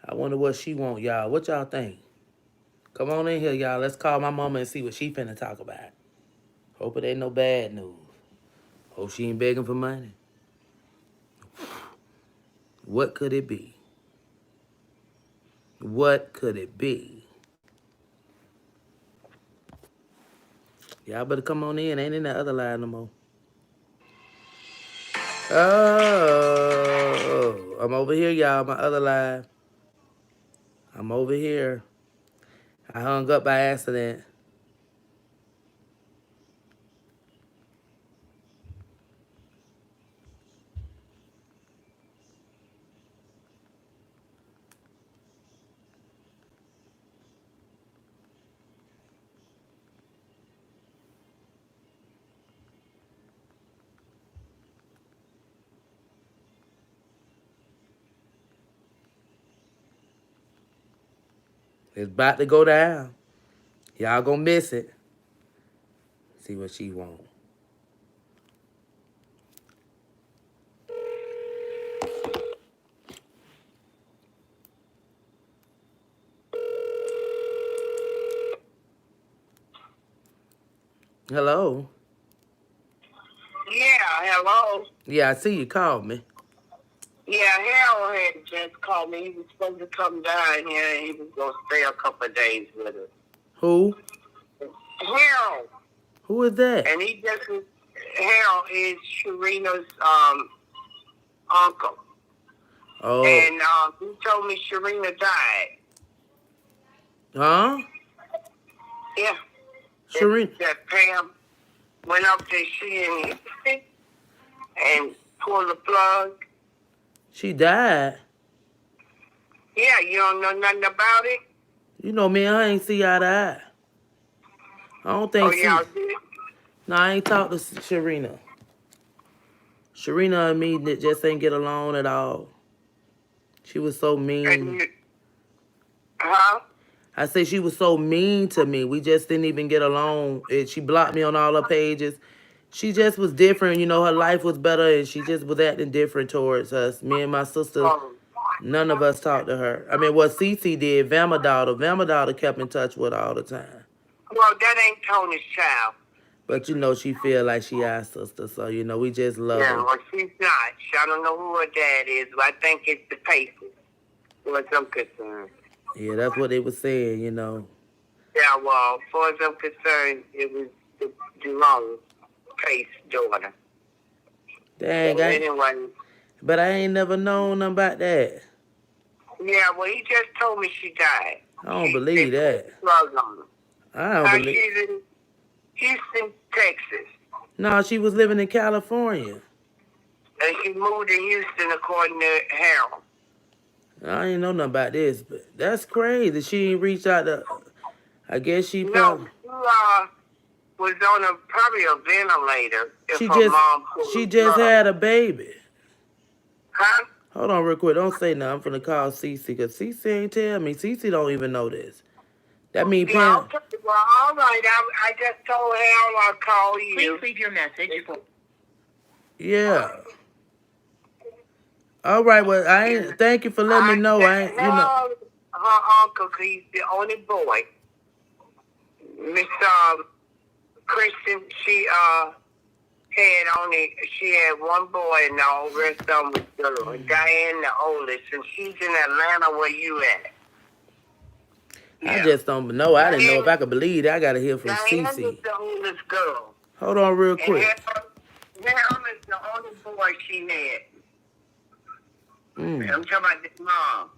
I wonder what she want, y'all. What y'all think? Come on in here, y'all. Let's call my mama and see what she finna talk about. Hope it ain't no bad news. Hope she ain't begging for money. What could it be? What could it be? Y'all better come on in. Ain't in that other line no more. Oh, I'm over here, y'all. My other line. I'm over here. I hung up by accident. It's about to go down. Y'all gonna miss it. See what she want. Hello? Yeah, hello. Yeah, I see you called me. Yeah, Harold had just called me. He was supposed to come down here and he was going to stay a couple of days with us. Who? Harold. Who is that? And Harold is Sharina's uncle. Oh. And he told me Sharina died. Huh? Yeah. Sharina. That Pam went up to she and pulled the plug. She died? Yeah, you don't know nothing about it? You know me, I ain't see eye to eye. I don't think y'all did? No, I ain't talked to Sharina. Sharina and me just ain't get along at all. She was so mean. Huh? I said she was so mean to me. We just didn't even get along. She blocked me on all her pages. She just was different. You know, her life was better, and she just was acting different towards us. Me and my sister, none of us talked to her. I mean, what Cece did, Vama daughter kept in touch with her all the time. Well, that ain't Tony's child. But, you know, she feel like she our sister, so, you know, we just love her. Yeah, well, she's not. I don't know who her dad is, but I think it's the Pacers, as far as I'm concerned. Yeah, that's what they were saying, you know. Yeah, well, as far as I'm concerned, it was the Jerome Pace daughter. Dang, anyway. But I ain't never known nothing about that. Yeah, well, he just told me she died. I don't believe that. I don't believe. She's in Houston, Texas. No, she was living in California. And she moved to Houston, according to Harold. I ain't know nothing about this, but that's crazy. She ain't reached out to. I guess she probably. No, was on probably a ventilator. She just had a baby. Huh? Hold on real quick. Don't say nothing. I'm finna call Cece because Cece ain't tell me. Cece don't even know this. That mean Pam. Okay. Well, all right. I just told Harold I'll call you. Please leave your message. Yeah. All right. Well, I ain't. Thank you for letting me know. I ain't. You know. Her uncle, he's the only boy. Miss Kristen, she had one boy and all the rest of them was girls. Diane, the oldest, and she's in Atlanta where you at. I just don't know. I didn't know if I could believe it. I gotta hear from Cece. Diane is the oldest girl. Hold on real quick. Harold is the only boy she had. I'm talking about this mom.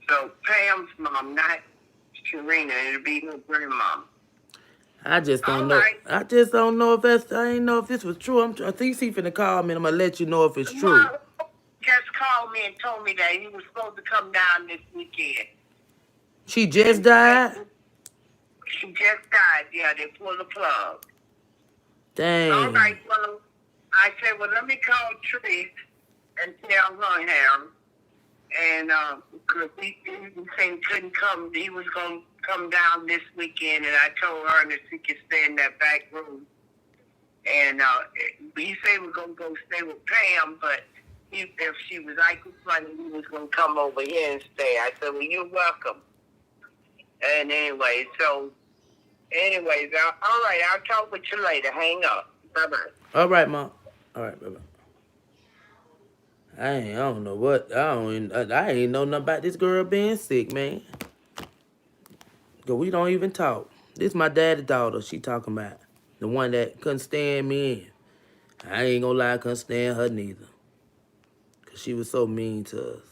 So Pam's mom, not Sharina. It'll be her grandmom. I just don't know. Right. I just don't know if that's. I ain't know if this was true. I think Cece finna call me, and I'm gonna let you know if it's true. Just called me and told me that he was supposed to come down this weekend. She just died? She just died, yeah. They pulled the plug. Dang. All right, well, I said, well, let me call Trish and tell her, Harold. And, because he couldn't come, he was going to come down this weekend, and I told her that she could stay in that back room. And he said we're going to go stay with Pam, but if she was acting funny, he was gonna come over here and stay. I said, well, you're welcome. And anyways, all right, I'll talk with you later. Hang up. Bye bye. All right, Mom. All right, bye bye. I don't know what I ain't know nothing about this girl being sick, man. Cause we don't even talk. This my daddy's daughter. She talking about the one that couldn't stand me in. I ain't gonna lie, I couldn't stand her neither. Cause she was so mean to us.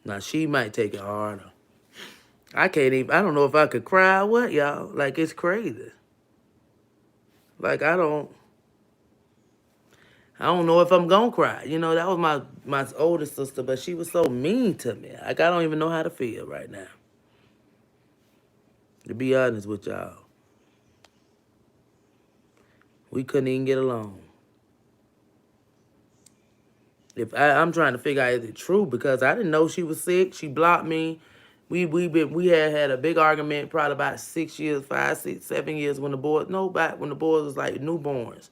Now she might take it harder. I can't even. I don't know if I could cry or what, y'all. Like it's crazy. Like I don't. I don't know if I'm gonna cry. You know, that was my older sister, but she was so mean to me. Like I don't even know how to feel right now. To be honest with y'all, we couldn't even get along. If I'm trying to figure out is it true because I didn't know she was sick. She blocked me. We had a big argument probably about 6 years, 5, 6, 7 years when the boys back when the boys was like newborns.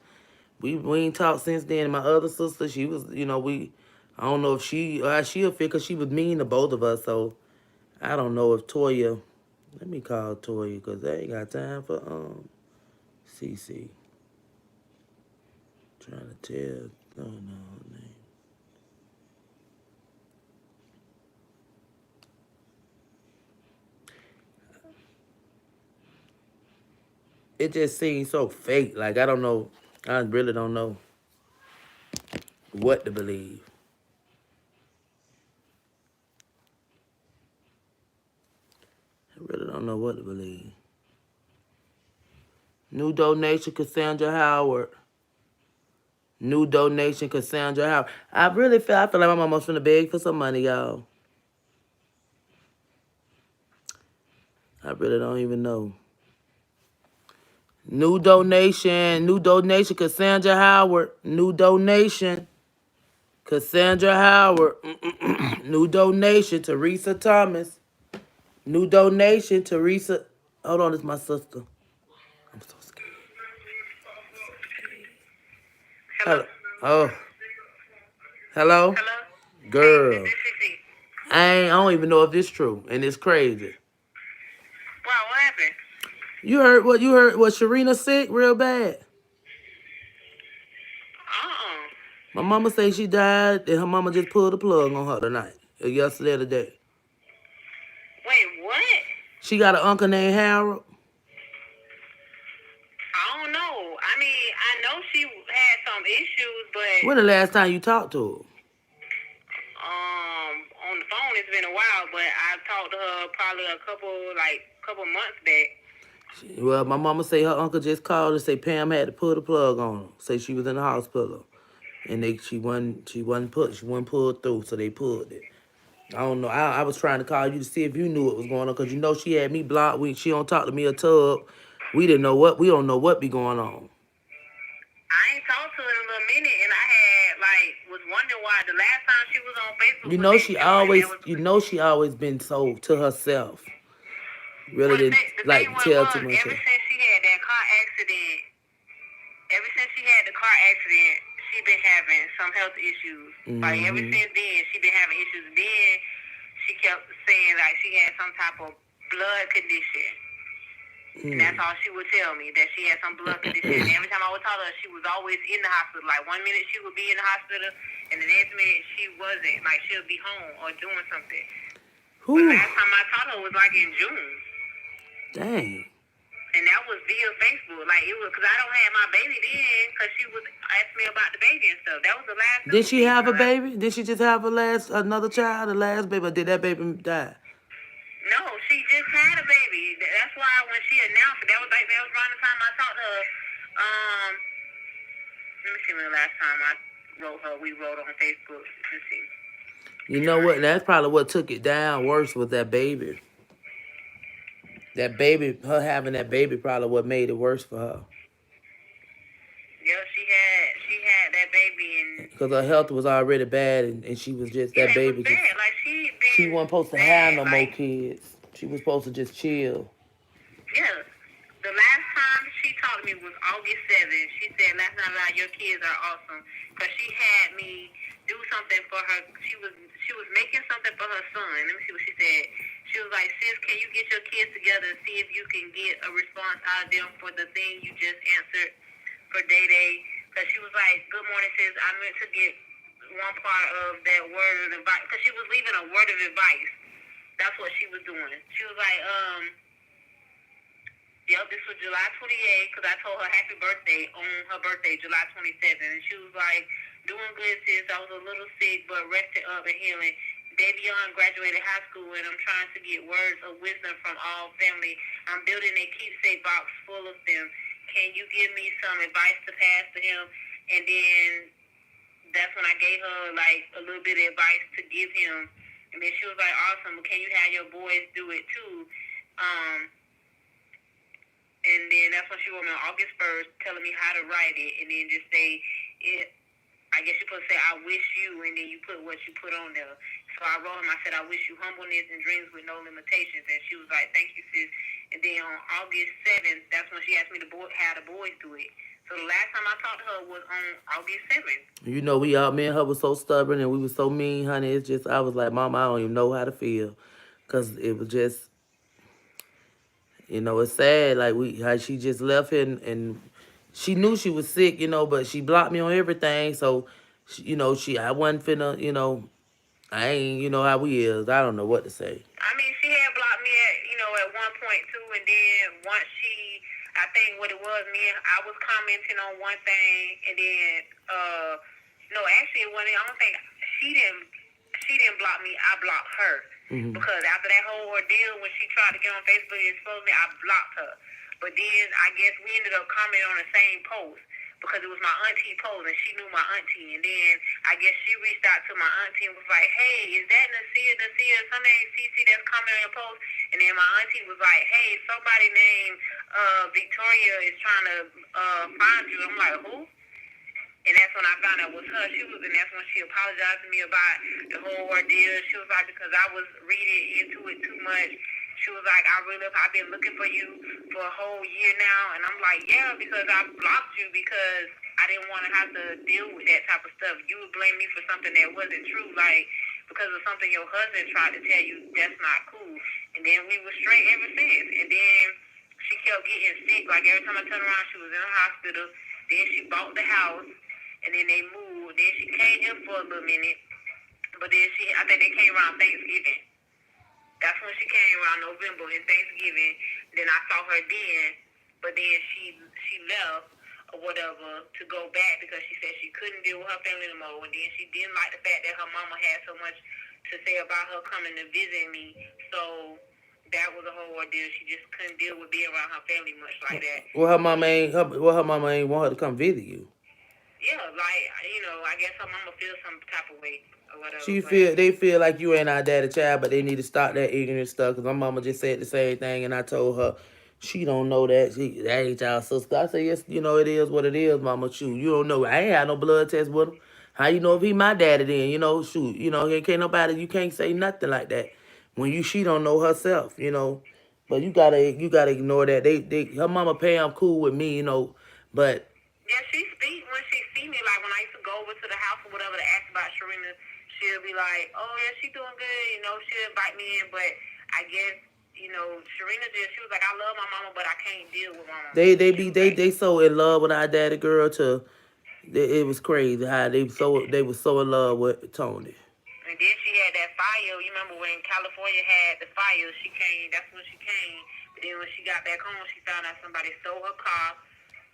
We ain't talked since then. My other sister, she was I don't know if she'll feel because she was mean to both of us. So I don't know if Toya. Let me call Toya because they ain't got time for CC. Trying to tell. Oh no, name. It just seems so fake. Like I don't know. I really don't know what to believe. I really don't know what to believe. New donation, Cassandra Howard. New donation, Cassandra Howard. I feel like my mama's finna beg for some money, y'all. I really don't even know. New donation, Cassandra Howard. New donation, Cassandra Howard. New donation, Teresa Thomas. New donation, Teresa. Hold on, it's my sister. I'm so scared. Hello. Hello. Oh, hello, Hello. Hey, this girl. is Cece. I don't even know if it's true, and it's crazy. Wow, what happened? You heard what? You heard what? Sharina sick real bad. Uh-uh. My mama say she died, and her mama just pulled the plug on her tonight, or yesterday or today. Wait, what? She got an uncle named Harold. I don't know. I mean, I know she had some issues, but When the last time you talked to her? on the phone it's been a while. But I talked to her probably a couple months back. Well, my mama say her uncle just called and say Pam had to pull the plug on her. Say she was in the hospital, and she wasn't pulled through, so they pulled it. I don't know. I was trying to call you to see if you knew what was going on, because she had me blocked. She don't talk to me or Tub. We don't know what be going on. I ain't talked to her in a little minute, and I had was wondering why the last time she was on Facebook You was know in she June, and always that was you know she always been so to herself. Really well. didn't The thing like tell too was much. ever since she had the car accident, she been having some health issues. Like ever Mm-hmm. since then, she been having issues. Then she kept saying like she had some type of blood condition. And that's all she would tell me, that she had some blood condition. And every time I would talk to her, she was always in the hospital. Like 1 minute she would be in the hospital, and the next minute she wasn't. Like she'll be home or doing something. But Whew. last time I talked to her was like in June. Dang. And that was via Facebook. Like it was because I don't have my baby then, because she was asking me about the baby and stuff. That was the last time Did we she seen have a her. baby? Did she just have another child, the last baby, or did that baby die? No, she just had a baby. That's why when she announced it, that was around the time I talked to her. Let me see when the last time I wrote her. We wrote on Facebook. Let's see. You know what? That's probably what took it down worse was that baby. That baby, her having that baby, probably what made it worse for her. Yeah, she had that baby, and Because her health was already bad, and she was just that yeah, it was baby. bad. Like she She been wasn't supposed to have bad. no more Like kids. She was supposed to just chill. yeah, the last time she talked to me was August 7th. She said, "Last night, lie, your kids are awesome." Because she had me do something for her. She was making something for her son. Let me see what she said. She was like, "Sis, can you get your kids together and see if you can get a response out of them for the thing you just answered for Day Day?" Because she was like, "Good morning, sis. I meant to get one part of that word of advice." Because she was leaving a word of advice. That's what she was doing. She was like, yep, this was July 28th because I told her happy birthday on her birthday, July 27th. And she was like, "Doing good, sis. I was a little sick, but rested up and healing. Davion graduated high school, and I'm trying to get words of wisdom from all family. I'm building a keepsake box full of them. Can you give me some advice to pass to him?" And then that's when I gave her like a little bit of advice to give him. And then she was like, "Awesome. Can you have your boys do it too?" And then that's when she wrote me on August 1st, telling me how to write it, and then just say it. I guess you put say I wish you, and then you put what you put on there. So I wrote him. I said I wish you humbleness and dreams with no limitations, and she was like, "Thank you, sis." And then on August 7th, that's when she asked me to how the boys do it. So the last time I talked to her was on August 7th. You know, we all, me and her was so stubborn and we was so mean, honey. It's just, I was like, Mama, I don't even know how to feel. Because it was just, it's sad. Like, how she just left here and she knew she was sick, but she blocked me on everything. So, I wasn't finna, I ain't, how we is. I don't know what to say. I mean, she had blocked me at one point too, and then once I think what it was, I was commenting on one thing, and then, no, actually, it wasn't. I don't think she didn't, she didn't block me. I blocked her Mm-hmm. because after that whole ordeal, when she tried to get on Facebook and expose me, I blocked her. But then I guess we ended up commenting on the same post because it was my auntie post and she knew my auntie. And then I guess she reached out to my auntie and was like, "Hey, is that Nasia, her name CC that's commenting on your post?" And then my auntie was like, "Hey, somebody named Victoria is trying to find you." I'm like, "Who?" And that's when I found out it was her. And that's when she apologized to me about the whole ordeal. She was like, because I was reading into it too much. She was like, I've been looking for you for a whole year now. And I'm like, yeah, because I blocked you because I didn't want to have to deal with that type of stuff. You would blame me for something that wasn't true, like because of something your husband tried to tell you. That's not cool. And then we were straight ever since. And then she kept getting sick. Like every time I turned around, she was in the hospital. Then she bought the house, and then they moved. Then she came here for a little minute, but then I think they came around Thanksgiving. That's when she came around November and Thanksgiving. Then I saw her then, but then she left or whatever to go back because she said she couldn't deal with her family anymore. And then she didn't like the fact that her mama had so much to say about her coming to visit me. So that was a whole ordeal. She just couldn't deal with being around her family much like that. Well, So she, her mama ain't want her to come visit you. yeah, like I guess her mama feels some type of way or whatever. But They feel like you ain't our daddy child, but they need to stop that ignorant stuff. Cause my mama just said the same thing, and I told her she don't know that ain't y'all sister. I said yes, it is what it is, mama. Shoot, you don't know. I ain't had no blood test with him. How you know if he my daddy then? Shoot, can't nobody. You can't say nothing like that when she don't know herself. But you gotta ignore that. Her mama Pam cool with me, but yeah, she speak when she see me. Like when I used to go over to the house or whatever to ask about Sharina, she'll be like, "Oh yeah, she doing good." She'll invite me in. But I guess Sharina just she was like, "I love my mama, but I can't deal with my mama." She was like, they so in love with our daddy girl to it was crazy how they was so in love with Tony. and then she had that fire. You remember when California had the fire? She came. That's when she came. But then when she got back home, she found out somebody stole her car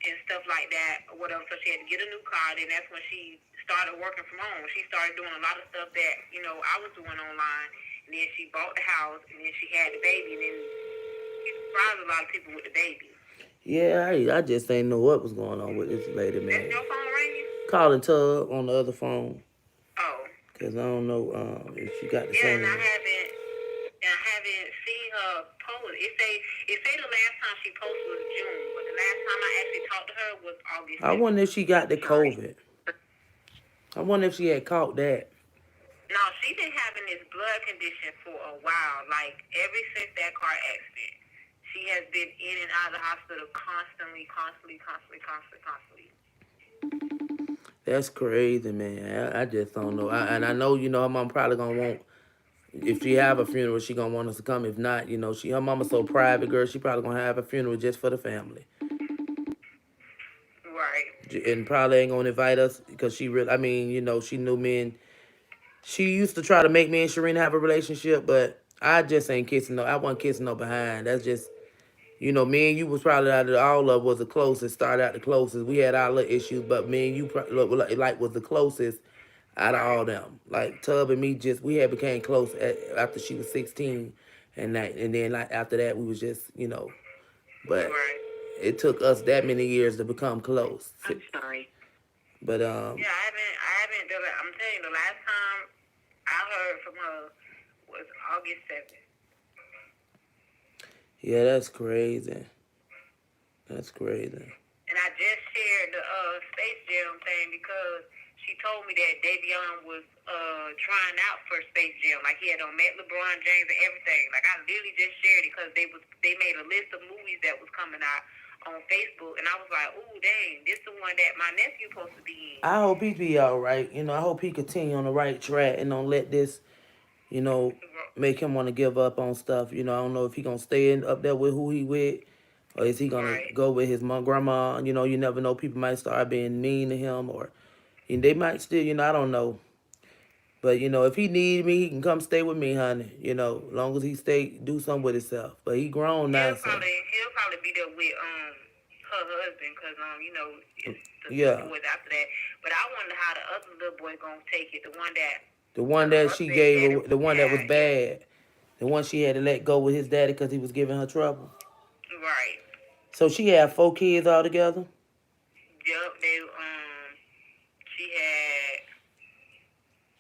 and stuff like that or whatever. So she had to get a new car. Then that's when she started working from home. She started doing a lot of stuff that I was doing online. And then she bought the house. And then she had the baby. And then she surprised a lot of people with the baby. Yeah, I just ain't know what was going on with this lady, That's man. your phone ringing? Calling Tub on the other phone Oh. because I don't know if she got the Yeah, and I same. haven't. And I haven't seen her post. It say the last time she posted was June, but the last time I actually talked to her was August I 7th. wonder if she got the COVID. I wonder if she had caught that. No, she been having this blood condition for a while. Like ever since that car accident, She has been in and out of the hospital constantly, constantly, constantly, constantly, constantly. That's crazy, man. I just don't know. And I know, her mom probably gonna want, if she have a funeral, she gonna want us to come. If not, her mama's so private, girl. She probably gonna have a funeral just for the family, Right. and probably ain't gonna invite us because she really. I mean, she knew me, and she used to try to make me and Shireen have a relationship, but I just ain't kissing no. I wasn't kissing no behind. That's just, me and you was probably out of all of was the closest. Started out the closest. We had our little issues, but me and you like was the closest out of Right. all them. Like Tub and me, just we had became close after she was 16, and then like after that we was just but Right. it took us that many years to become close. I'm sorry. But Yeah, I haven't done it. I'm telling you, the last time I heard from her was August 7th. yeah, that's crazy. That's crazy. And I just shared the Space Jam thing because she told me that Davion was trying out for Space Jam. Like he had met LeBron James and everything. Like I literally just shared it because they made a list of movies that was coming out on Facebook, and I was like, "Ooh, dang, this the one that my nephew supposed to be in." I hope he be all right. I hope he continue on the right track and don't let this, you know, make him want to give up on stuff. I don't know if he gonna stay up there with who he with, or is he gonna Right. go with his mom, grandma. You never know. People might start being mean to him, or and they might still. I don't know. But if he need me, he can come stay with me, honey. Long as he stay, do something with himself. But he grown now, so He'll probably be there with her husband because it's the two yeah. boys after that. But I wonder how the other little boy gonna take it. The one that The one that her she baby gave, daddy the one that was had, yeah, bad, the one she had to let go with his daddy because he was giving her trouble. right. So she had 4 kids altogether. Yep, she had,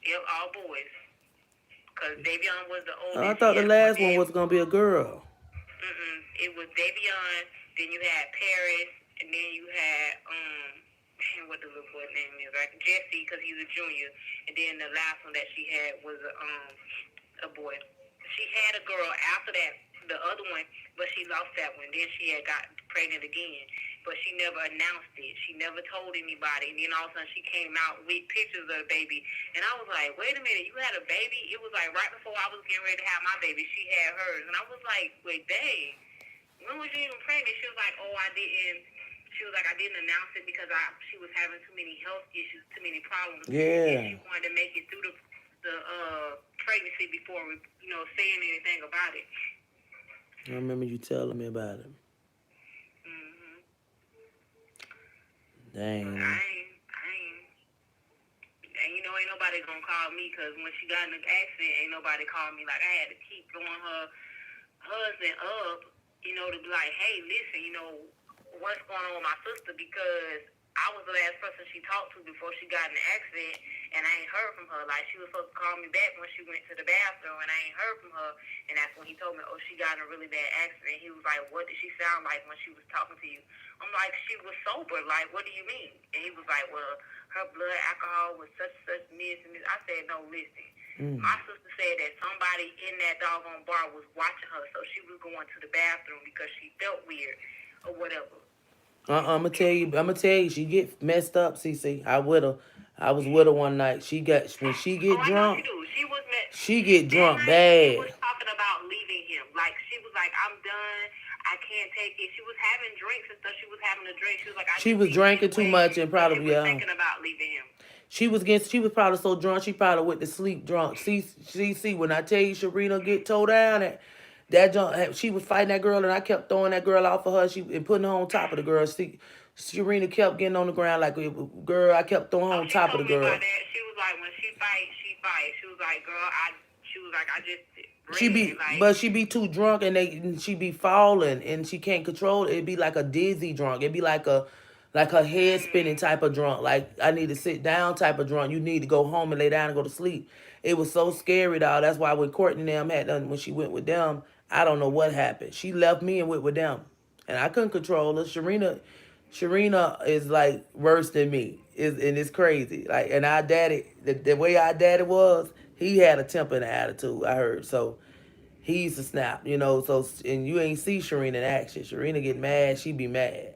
yep, all boys. Cause Davion was the I oldest. He thought the had one last one dad. was gonna be a girl. It was Davion. Then you had Paris, and then you had man, what the little boy name is? Like Jesse, because he's a junior. And then the last one that she had was a boy. She had a girl after that, the other one, but she lost that one. Then she had got pregnant again, but she never announced it. She never told anybody. And then all of a sudden she came out with pictures of the baby, and I was like, wait a minute, you had a baby? It was like right before I was getting ready to have my baby, she had hers, and I was like, wait, dang, when was you even pregnant? She was like, oh, I didn't. She was like, I didn't announce it because she was having too many health issues, too many problems, and Yeah, she wanted to make it through the pregnancy before saying anything about it. I remember you telling me about it. Hmm. But Dang. ain't nobody gonna call me because when she got in the accident, ain't nobody called me. Like I had to keep throwing her husband up, to be like, hey, listen, what's going on with my sister because I was the last person she talked to before she got in the accident, and I ain't heard from her. Like she was supposed to call me back when she went to the bathroom, and I ain't heard from her. And that's when he told me, oh, she got in a really bad accident. He was like, what did she sound like when she was talking to you? I'm like, she was sober. Like, what do you mean? And he was like, well, her blood alcohol was such this and this. I said, no, listen. Mm. My sister said that somebody in that doggone bar was watching her, so she was going to the bathroom because she felt weird or whatever. I'm gonna tell you. I'm gonna tell you. She get messed up, CC. I with her. I was with her one night. She got when she Oh, get I know she drunk. do. She was She get that drunk night. She was bad. talking about leaving him. Like she was like, "I'm done. I can't take it." She was having drinks and stuff. She was having a drink. She was like, "I She just was need to get drinking too away," much and and she probably was yeah. thinking about leaving him. She was probably so drunk she probably went to sleep drunk. See, when I tell you Sharina get towed down that junk, she was fighting that girl and I kept throwing that girl off of her. She and putting her on top of the girl. See, Sharina kept getting on the ground like girl. I kept throwing her Oh, on she top of the told me about girl. that. She was like, when she fight, she fight. She was like, girl, she was like, I just She ran. be, Like, but she be too drunk and she be falling and she can't control it. It be like a dizzy drunk. It be like her head spinning mm, type of drunk. Like I need to sit down type of drunk. You need to go home and lay down and go to sleep. It was so scary, dog. That's why when Courtney and them had done when she went with them, I don't know what happened. She left me and went with them, and I couldn't control her. Sharina is like worse than me. And it's crazy. Like and our daddy, the way our daddy was, he had a temper and an attitude. I heard so. He used to snap, you know. So and you ain't see Sharina in action. Sharina get mad, she be mad.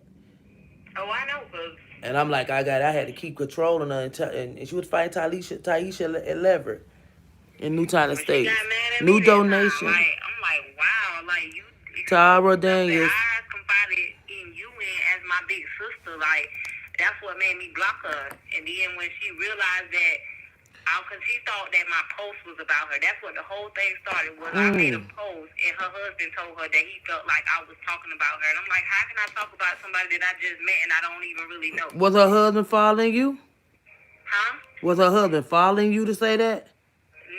Oh, I know, cause And I'm like, I had to keep controlling her, and she was fighting Taisha at Leverett in Newtown when she got Estates. mad at me New that time, donation, like I'm like, wow, like you Tara exposed stuff that Daniels. I confided in you in as my big sister. Like that's what made me block her. And then when she realized that, because she thought that my post was about her. That's what the whole thing started. Was I made a Mm. post and her husband told her that he felt like I was talking about her. And I'm like, how can I talk about somebody that I just met and I don't even really know? Was her husband following you? Huh? Was her husband following you to say that?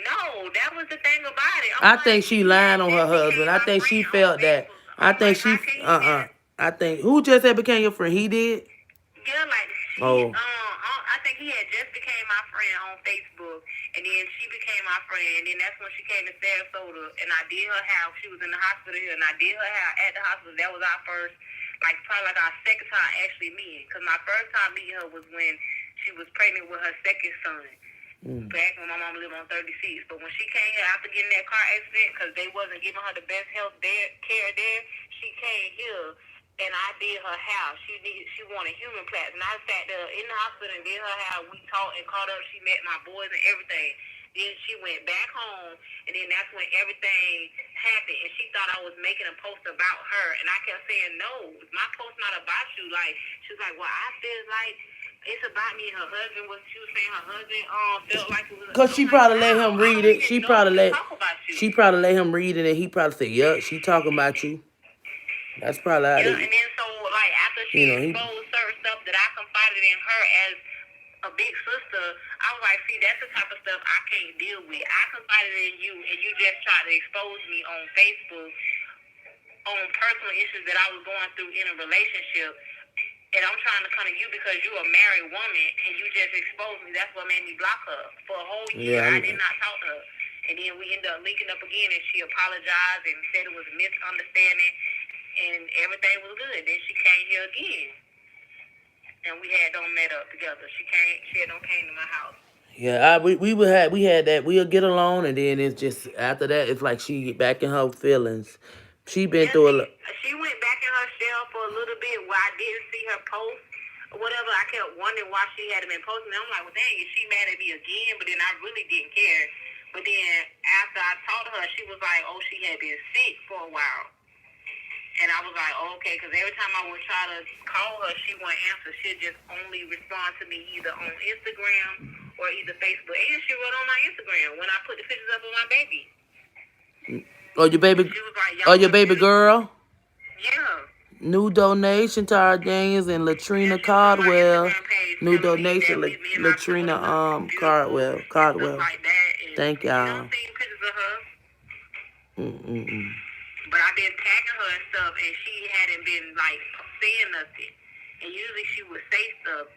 No, that was the thing about it. I'm I like, think she he had lying on her just husband. became I my think she friend on felt that. Facebook. I I'm think like, she how can you just I think who just said became your friend? He did. yeah, like she Oh. I think he had just became my friend on Facebook and then she became my friend and then that's when she came to Sarasota and I did her house. She was in the hospital here and I did her house at the hospital. That was our first probably our second time actually meeting. Because my first time meeting her was when she was pregnant with her second son. Back when my mom lived on 36. But when she came here after getting that car accident, because they wasn't giving her the best care there, she came here and I did her hair. She wanted human plaits, and I sat there in the hospital and did her hair. We talked and caught up. She met my boys and everything. Then she went back home, and then that's when everything happened. And she thought I was making a post about her, and I kept saying, "No, my post not about you." Like she was like, "Well, I feel like it's about me." Her husband was. She was saying her husband felt like it was. Cause I'm she like, probably let how? him I read don't it. even normally talk about you. She probably let him read it, and he probably said, "Yup, she talking about you." That's probably how Yeah, they. and then so like after she You know he. exposed certain stuff that I confided in her as a big sister, I was like, see, that's the type of stuff I can't deal with. I confided in you, and you just tried to expose me on Facebook on personal issues that I was going through in a relationship. And I'm trying to come to you because you're a married woman and you just exposed me. That's what made me block her. For a whole year, Yeah. I did not talk to her. And then we ended up linking up again and she apologized and said it was a misunderstanding and everything was good. Then she came here again. And we had them met up together. She had them came to my house. Yeah, we had that we'll get along, and then it's just after that it's like she get back in her feelings. She been Yeah, through a lot. she went back in her shell for a little bit where I didn't see her post or whatever. I kept wondering why she hadn't been posting. I'm like, well, dang, is she mad at me again? But then I really didn't care. But then after I talked to her, she was like, oh, she had been sick for a while. And I was like, oh, okay, because every time I would try to call her, she wouldn't answer. She'd just only respond to me either on Instagram or either Facebook. And she wrote on my Instagram when I put the pictures up of my baby. Oh, your baby. She was like, Oh, y'all your want to baby see? girl. Yeah. New donation, Tara Daniels and Yeah, Latrina she was on my Cardwell. Instagram page New telling me that donation, me and my Latrina daughter was beautiful Cardwell. and stuff Cardwell. like that. And Thank you know, y'all. seen pictures of her. Mm-mm-mm. But I've been tagging her and stuff, and she hadn't been like saying nothing. And usually she would say stuff,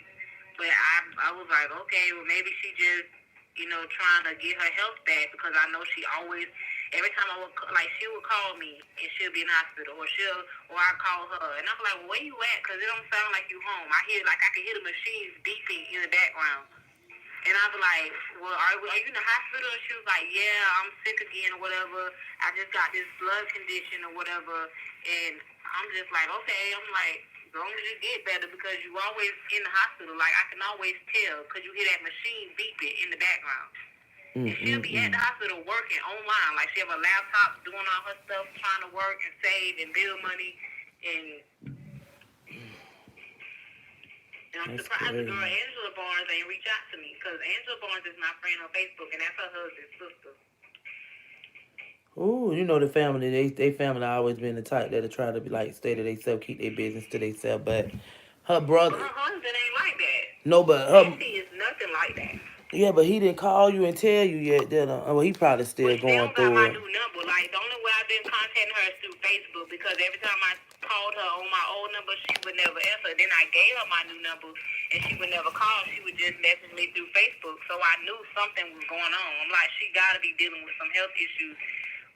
but I was like, okay, well maybe she just trying to get her health back because I know she always. Every time I would she would call me and she'll be in the hospital, or I call her and I'm like, well, where you at? Because it don't sound like you home. I can hear the machines beeping in the background. And I was like, well, are you in the hospital? And she was like, yeah, I'm sick again or whatever. I just got this blood condition or whatever. And I'm just like, okay. I'm like, as long as you get better because you always in the hospital. Like, I can always tell because you hear that machine beeping in the background. And she'll be at the hospital working online. Like, she have a laptop doing all her stuff, trying to work and save and build money. And I'm surprised the girl Angela Barnes ain't reach out to me because Angela Barnes is my friend on Facebook and that's her husband's sister. Ooh, you know the family. They family always been the type that'll try to be like stay to themselves, keep their business to themselves. But her But brother, her husband ain't like that. no, but her. Jesse is nothing like that. Yeah, but he didn't call you and tell you yet, did he? Well, he probably still Which they going don't got through my it. new number. Like, the only way I've been contacting her is through Facebook because every time I called her on my old number, she would never answer. Then I gave her my new number, and she would never call. She would just message me through Facebook. So I knew something was going on. I'm like, she got to be dealing with some health issues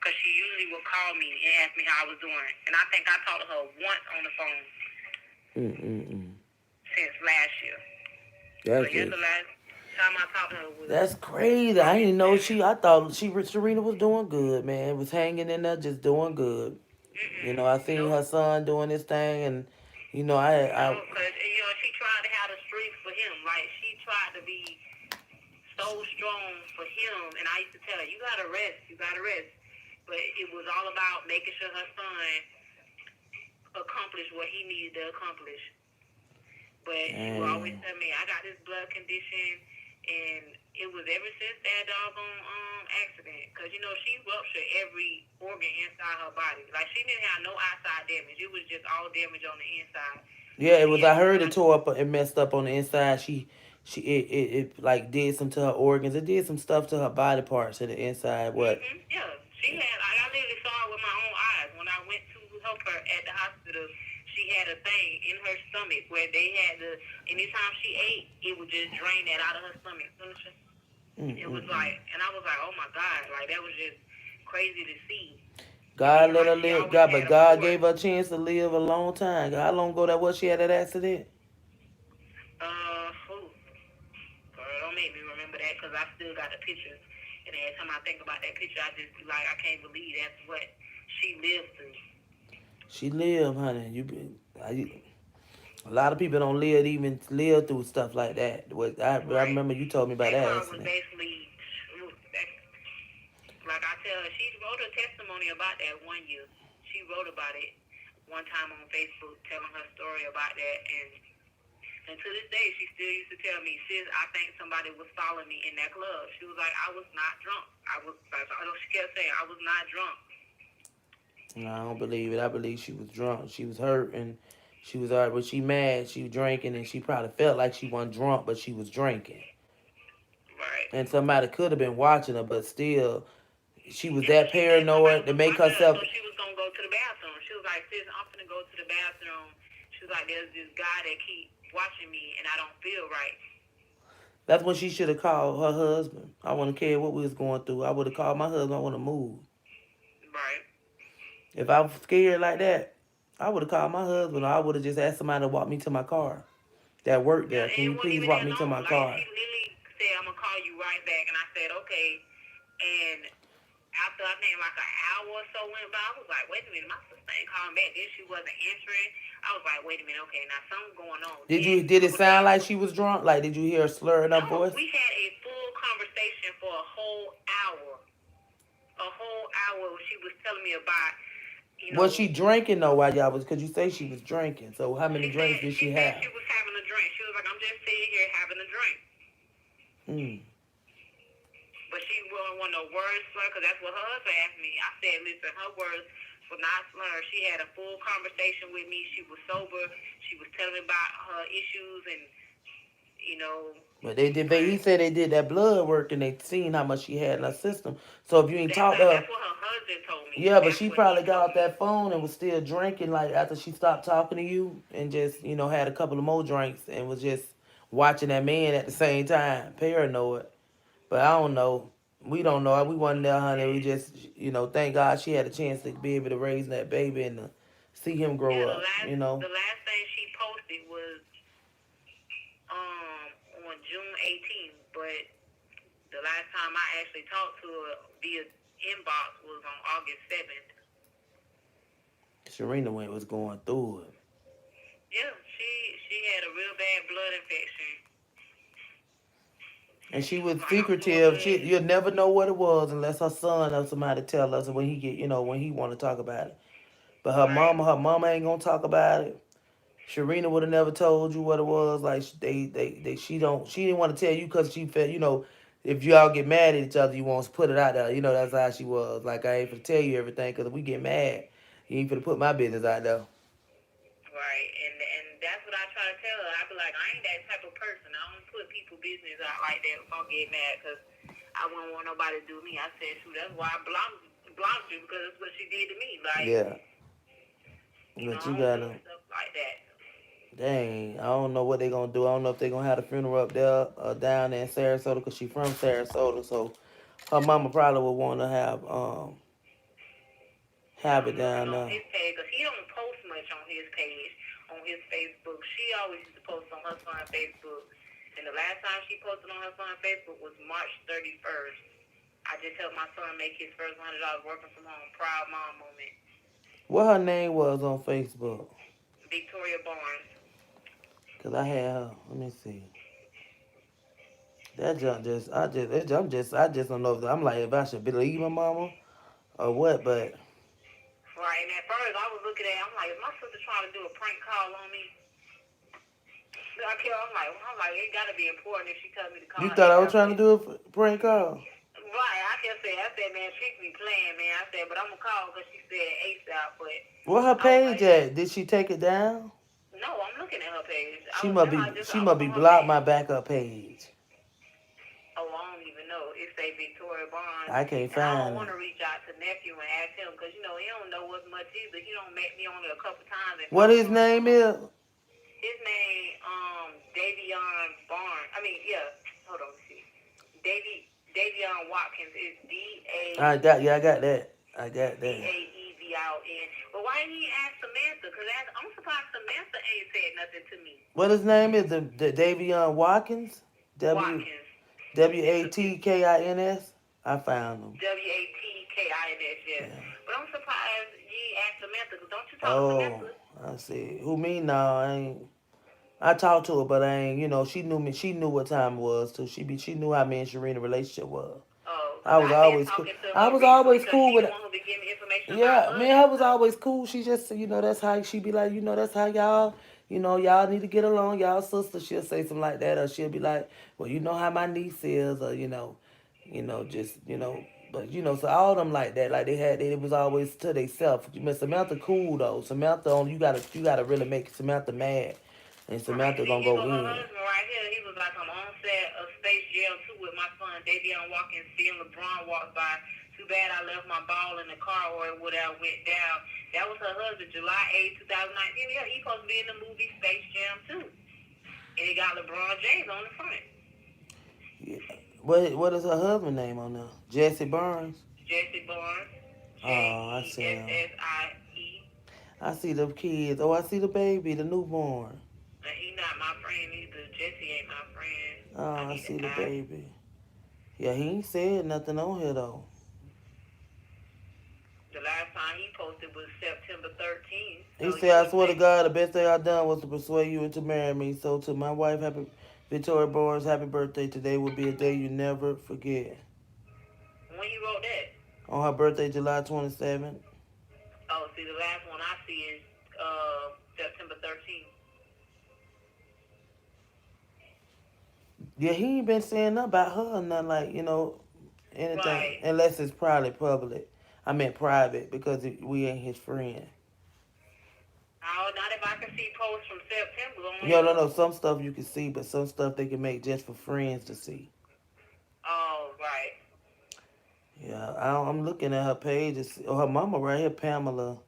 because she usually would call me and ask me how I was doing. And I think I talked to her once on the phone since last year. That's So, yeah, it. the last. Time I talked to her was That's crazy. I August didn't know 7th. she. I thought Serena was doing good, man. Was hanging in there, just doing good. You know, I seen Nope. her son doing this thing, and you know, No, I because, she tried to have the streets for him. Like, she tried to be so strong for him. And I used to tell her, you got to rest. You got to rest. But it was all about making sure her son accomplished what he needed to accomplish. But she would always and tell me, I got this blood condition, and it was ever since that doggone accident. Because, she ruptured every organ inside her body. Like, she didn't have no outside damage. It was just all damage on the inside. yeah, So it she was. had I to go heard it out. tore up and messed up on the inside. It like did some to her organs. It did some stuff to her body parts to the inside. What? Yeah. She had, I literally saw it with my own eyes. When I went to help her at the hospital, she had a thing in her stomach where they had to, anytime she ate, it would just drain that out of her stomach. It was Mm-mm-mm. like, and I was like, oh my God, like that was just crazy to see. And God then let like her she live. always God, had but a God port. gave her a chance to live a long time. How long ago that was she had that accident? Who? Girl, don't make me remember that because I still got the pictures. And every time I think about that picture, I just be like, I can't believe that's what she lived through. She lived, honey. A lot of people don't live even live through stuff like that. I Right. remember you told me about That that car was accident. basically, that, like I tell her, she wrote a testimony about that one year. She wrote about it one time on Facebook, telling her story about that. And to this day, she still used to tell me, sis, I think somebody was following me in that club. She was like, I was not drunk. I know she kept saying, I was not drunk. No, I don't believe it. I believe she was drunk. She was hurt and she was alright, but she mad. She was drinking and she probably felt like she wasn't drunk, but she was drinking. Right. And somebody could have been watching her, but still, she was Yeah, but that she said somebody paranoid to was make watching her, so herself. she was going to go to the bathroom. She was like, sis, I'm going to go to the bathroom. She was like, there's this guy that keep watching me, and I don't feel right. That's when she should have called her husband. I wouldn't care what we was going through. I would have called my husband. I want to move. Right. If I was scared like that, I would have called my husband. Or I would have just asked somebody to walk me to my car. That worked Yeah, there. and Can it you wasn't please even walk that me to long. my Like, she car? literally said, I'm going to call you right back. And I said, okay. And after I think like an hour or so went by, I was like, wait a minute, my sister ain't calling back. Then she wasn't answering. I was like, wait a minute, okay, now something's going on. Then Did a it couple sound times, like she was drunk? Like did you hear her slurring her no, voice? we had a full conversation for a whole hour. A whole hour she was telling me about, you Was know, she drinking though while y'all was? Cause you say she was drinking. So how many she drinks said did she she said have? she was having a drink. She was like, I'm just sitting here having a drink. Hmm. But she wasn't want no words slur because that's what her husband asked me. I said, listen, her words were not slur. She had a full conversation with me. She was sober. She was telling me about her issues and, you know, But they did. but He said they did that blood work and they seen how much she had in her system. So if you ain't talked to her, that's what her husband told me. yeah, but That's she what he probably got told off me. that phone and was still drinking. Like after she stopped talking to you and just had a couple of more drinks and was just watching that man at the same time, paranoid. But I don't know. We don't know. We wasn't there, honey. We just, thank God she had a chance to be able to raise that baby and to see him grow Yeah, up. the last thing she posted was on June 18th, but the last time I actually talked to her via inbox was on August 7th. Serena went was going through it. Yeah, she had a real bad blood infection, and And she she was was like, "I'm doing secretive. good." You'll never know what it was unless her son or somebody tell us when he get, when he want to talk about it. But Right. her mama ain't gonna talk about it. Sharina would have never told you what it was. Like she didn't want to tell you because she felt, if y'all get mad at each other, you won't put it out there. That's how she was. Like I ain't finna tell you everything because if we get mad, you ain't finna put my business out there. Right, and that's what I try to tell her. I be like, I ain't that type of person. I don't put people business out like that if I get mad because I wouldn't want nobody to do me. I said, shoot, that's why I blocked you because that's what she did to me. Like, Yeah, but I you don't do gotta. stuff like that. Dang, I don't know what they gonna do. I don't know if they gonna have the funeral up there, down there in Sarasota, cause she from Sarasota. So her mama probably would want to Yeah, have it I'm looking down on there. his page because he don't post much on his page, on his Facebook. She always used to post on her son's Facebook. And the last time she posted on her son's Facebook was March 31st. I just helped my son make his first $100 working from home. Proud mom moment. What her name was on Facebook? Victoria Barnes. Cause I had her. Let me see. That junk just, I just don't know if I'm like if I should believe my mama or what. But Right, and at first I was looking at it, I'm like, is my sister trying to do a prank call on me? I'm like, it gotta be important if she tells me to call you her thought I was ASAP. trying to But do a prank call? right, I said, man, she be playing, man. I said, but I'm gonna call because she said ASAP. But What her I was page like, at? Did she take it down? no, I'm looking at her page. She must be, I she was must be on her blocked page. my backup page. Oh, I don't even know. It say Victoria Barnes, I can't and I don't find want it. to reach out to nephew and ask him because he don't know what's much either. He don't met me only a couple times and What followed his me on the name phone. is? His name, Davion Barnes. I mean, yeah. Hold on, let's see. Davion Watkins is I got, yeah, I got that. I got that. Daevon. But why didn't he ask Samantha? Because I'm surprised Samantha ain't said nothing to me. What his name is? The Davion Watkins. W Watkins. W A It's T K I N S. I found him. Watkins, yes. Yeah. But I'm surprised you asked Samantha, because don't you talk to Oh, Samantha? I see. Who me? No, I ain't. I talked to her, but I ain't. You know, she knew me. She knew what time it was too. She knew how me and Sharina relationship was. Oh, I because was I've been always cool. talking to I her was recently always because cool she with. the one who been giving me information about Yeah, us man, her and was stuff. always cool. She just, that's how she be like, that's how y'all, y'all need to get along, y'all sister. She'll say something like that, or she'll be like, well, you know how my niece is, or just, but so all of them like that, like it was always to themselves. Miss Samantha cool though. Samantha, you gotta really make Samantha mad, and Right. Samantha See, gonna here go go her in. husband right here. He was like, I'm on set of Space Jam 2 with my son, Davion Watkins, seeing LeBron walk by. Too bad I left my ball in the car or it would have went down. That was her husband, July 8th, 2019. Yeah, he supposed to be in the movie Space Jam 2. And he got LeBron James on the front. Yeah. What is her husband name on there? Jesse Burns. Jesse Barnes, Oh, I see him. Jessie. I see the kids. Oh, I see the baby, the newborn. And he not my friend either. Jesse ain't my friend. I Oh, I need to see the ask. baby. Yeah, he ain't said nothing on here though. The last time he posted was September 13th, He so said, you "I would swear to think, God, the best thing I done was to persuade you into marrying me. So to my wife, happy Victoria Boris, happy birthday. Today will be a day you never forget." when you wrote that. On her birthday, July 27th. Oh, see, the last one I see is September 13th. Yeah, he ain't been saying nothing about her or nothing like anything Right. unless it's probably public. I meant private because we ain't his friend. Oh, not if I can see posts from September on No, no, here. no. Some stuff you can see, but some stuff they can make just for friends to see. Oh, right. Yeah, I'm looking at her page. Oh, her mama right here, Pamela.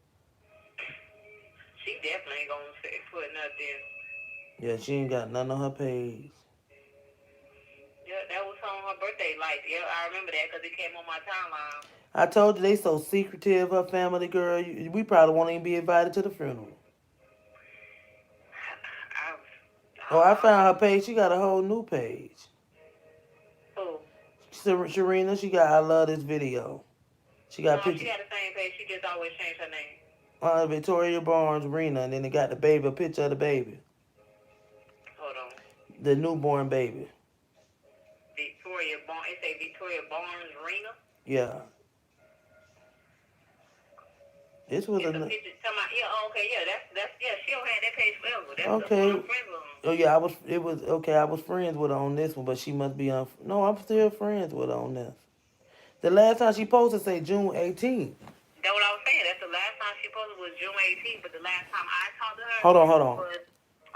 She definitely ain't gonna put nothing. Yeah, she ain't got none on her page. Yeah, that was on her birthday. Like, yeah, I remember that because it came on my timeline. I told you they so secretive, her family, girl. We probably won't even be invited to the funeral. Oh, I I don't found know. her page. She got a whole new page. Who? Sharina, she got I love this video. She No, got she pictures. had the same page. She just always changed her name. Victoria Barnes, Rena, and then they got the baby, a picture of the baby, Hold on. the newborn baby. Victoria Barnes. It say Victoria Barnes Rena. Yeah, this was It's a a picture. Tell my yeah. Oh, okay, yeah. That's yeah. She don't have that page forever. That's the one okay. I'm friends with. Oh yeah, I was. It was okay. I was friends with her on this one, but she must be on. No, I'm still friends with her on this. The last time she posted say June 18th. That's what I was saying. That's the last time she posted was June 18th, but the last time I talked to her Hold on. was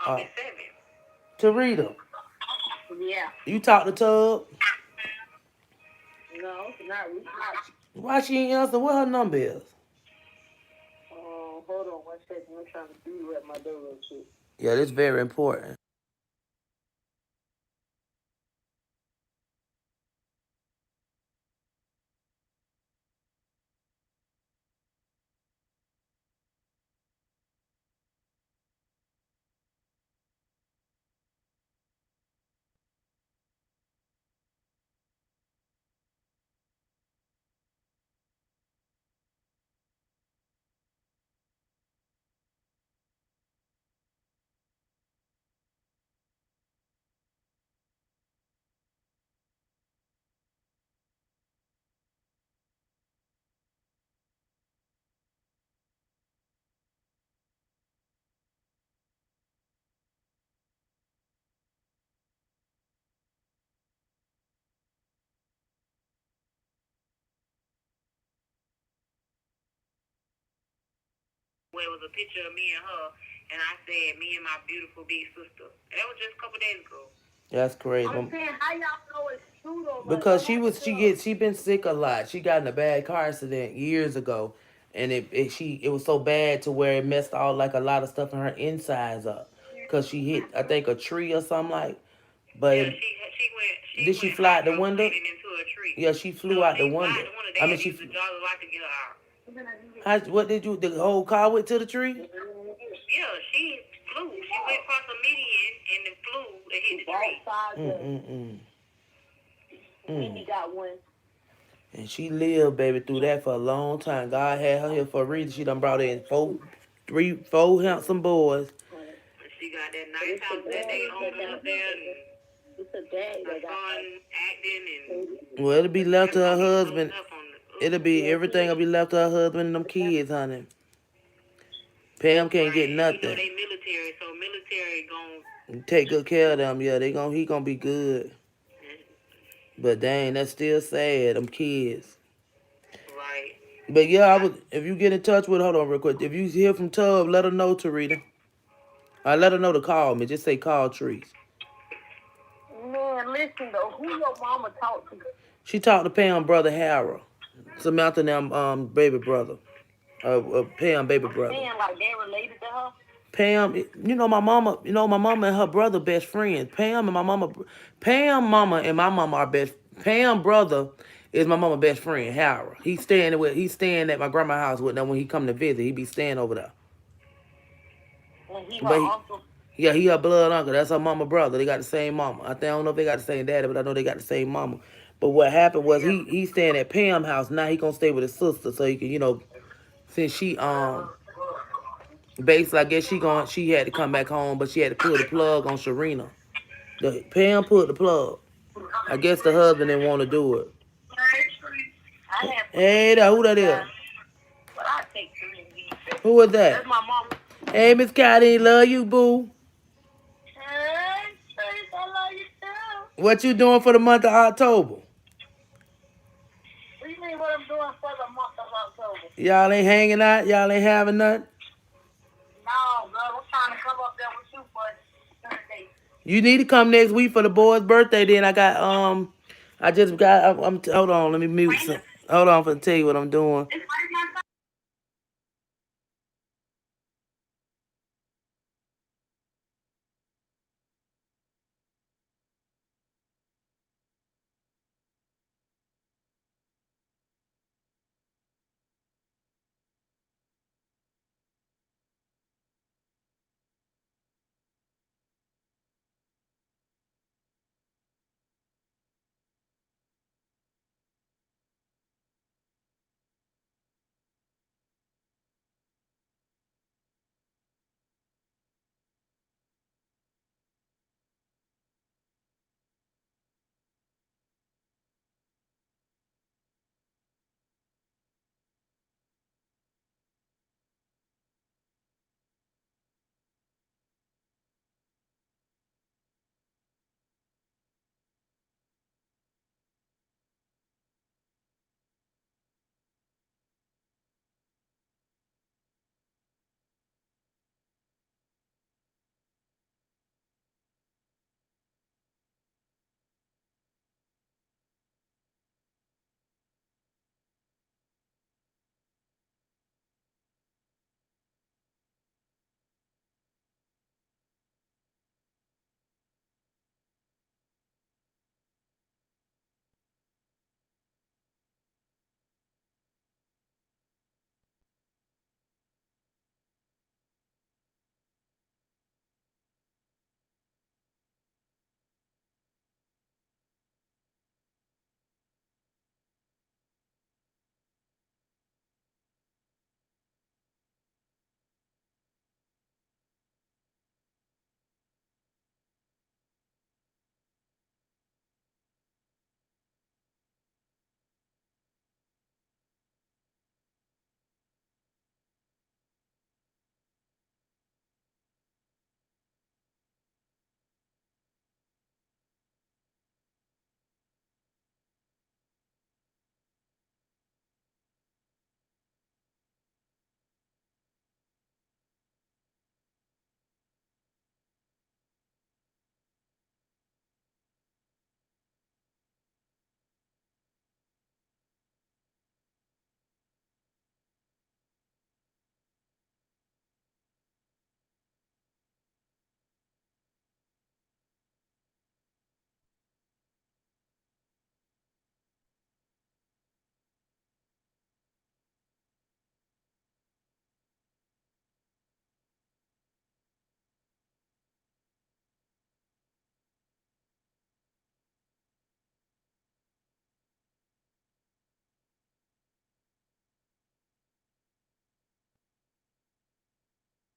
Uh, August 7th. Tarita, Yeah. you talked to Tub. No, not really. Why she ain't answer? What her number is? Hold on one second. I'm trying to do at my door real quick. Yeah, this very important. where it was a picture of me and her, and I said, me and my beautiful big sister. That was just a couple days ago. That's crazy. I'm saying, how y'all know it's true though? Like, Because what happened to her? she been sick a lot. She got in a bad car accident years ago, and it was so bad to where it messed all like a lot of stuff in her insides up. Cause she hit I think a tree or something like. But Yeah, it, she did she went fly out the window? hydroplaning into a tree. Yeah, she No, flew out the she flew window. out the window. I They mean, had to use the jaws of life to get her out. what did you? The whole car went to the tree. Yeah, she flew. She went across a median and then flew and hit the tree. Mm. He got one. And she lived, baby, through that for a long time. God had her here for a reason. She done brought in four handsome boys. She got that nice house that they owned up there. And her son acting and Well, it'll be left it's to her gonna be so husband. tough on It'll be everything will be left to her husband and them kids, honey. Pam can't get right. And you know nothing. they military, so military Take good care of them, yeah. He gonna be good. But dang, that's still sad, them kids. right. But yeah, I would if you get in touch with hold on real quick. If you hear from Tub, let her know, Tarita. I let her know to call me. Just say call Trees. Man, listen though, who your mama talk to? She talked to Pam brother Harold. Samantha and them baby brother. Pam baby brother. Man, like they related to her? Pam, my mama and her brother best friends. Pam mama and my mama are best. Pam brother is my mama best friend, Harold. He's staying at my grandma's house with them when he come to visit. He be staying over there. And he her But uncle? yeah, he her blood uncle. That's her mama brother. They got the same mama. I don't know if they got the same daddy, but I know they got the same mama. But what happened was Yeah. he staying at Pam house. Now he gonna stay with his sister so he can since she basically I guess she had to come back home, but she had to pull the plug on Sharina. The Pam pulled the plug. I guess the husband didn't want to do it. I have Hey there, who that is? but I take 3 Who is That's that? my mom. Hey, Miss Cotty, love you, boo. Hey, Trace, I love you too. What you doing for the month of October? What do you mean what I'm doing for the month of October? Y'all ain't hanging out? Y'all ain't having nothing? No, girl, I'm trying to come up there with you for Thursday. You need to come next week for the boy's birthday. Then I just got. Hold on. Let me mute some. Hold on for to tell you what I'm doing. It's right now.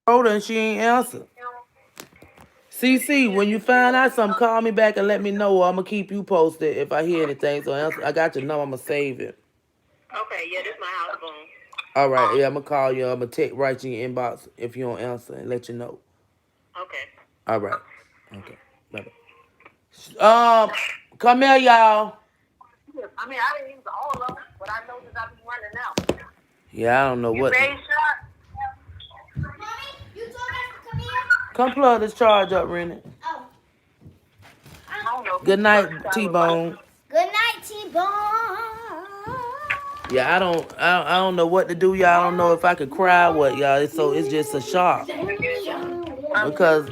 Wrote her and she ain't answer. CC, when you find out something, call me back and let me know. Or I'm gonna keep you posted if I hear anything. So I got your number. I'm gonna save it. Okay, yeah, this is my house phone. All right. Yeah, I'm gonna call you. I'm gonna text right to your inbox if you don't answer and let you know. Okay. All right. Okay. Bye bye. Come here, y'all. I mean, I didn't use all of them, but I know that I've been running out. Yeah, I don't know You what. ready, shot? Mommy, you told us to come here? Come plug this charge up, Rennie. Oh. I don't know who Good first night, started with my. T-Bone. Good night, T-Bone. Yeah, I don't know what to do, y'all. I don't know if I could cry or what, y'all. It's just a shock because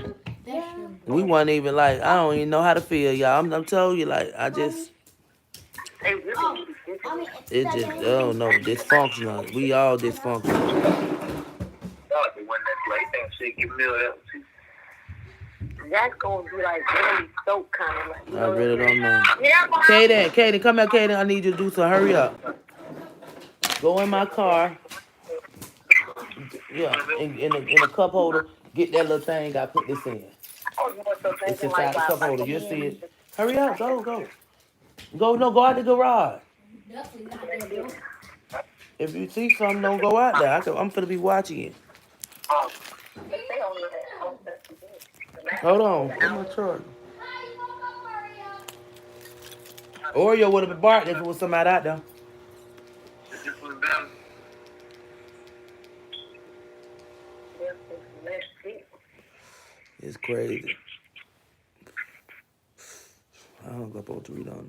we wasn't even like I don't even know how to feel, y'all. I'm telling you, like They really need to get Mommy, it. it's it just I don't know dysfunctional. We all dysfunctional. The one that's like that shit, give me that. That's gonna be like really soap kind of like. You I know what really I'm don't know. saying? Yeah, Mom. Kaden, come here, Kaden. I need you to do some. Hurry up. Go in my car. Yeah, in a cup holder. Get that little thing. I put this in. Oh, you want some It's thinking inside the like cup like holder. a You'll see man. it. Hurry up. Go. No, go out the garage. definitely not there, bro. If you see something, don't go out there. I'm finna be watching it. Oh, they don't know that. Hold on. Where's my charger? Oreo would have been barked if it was somebody out there. It's crazy. I hung up on 3 dollars.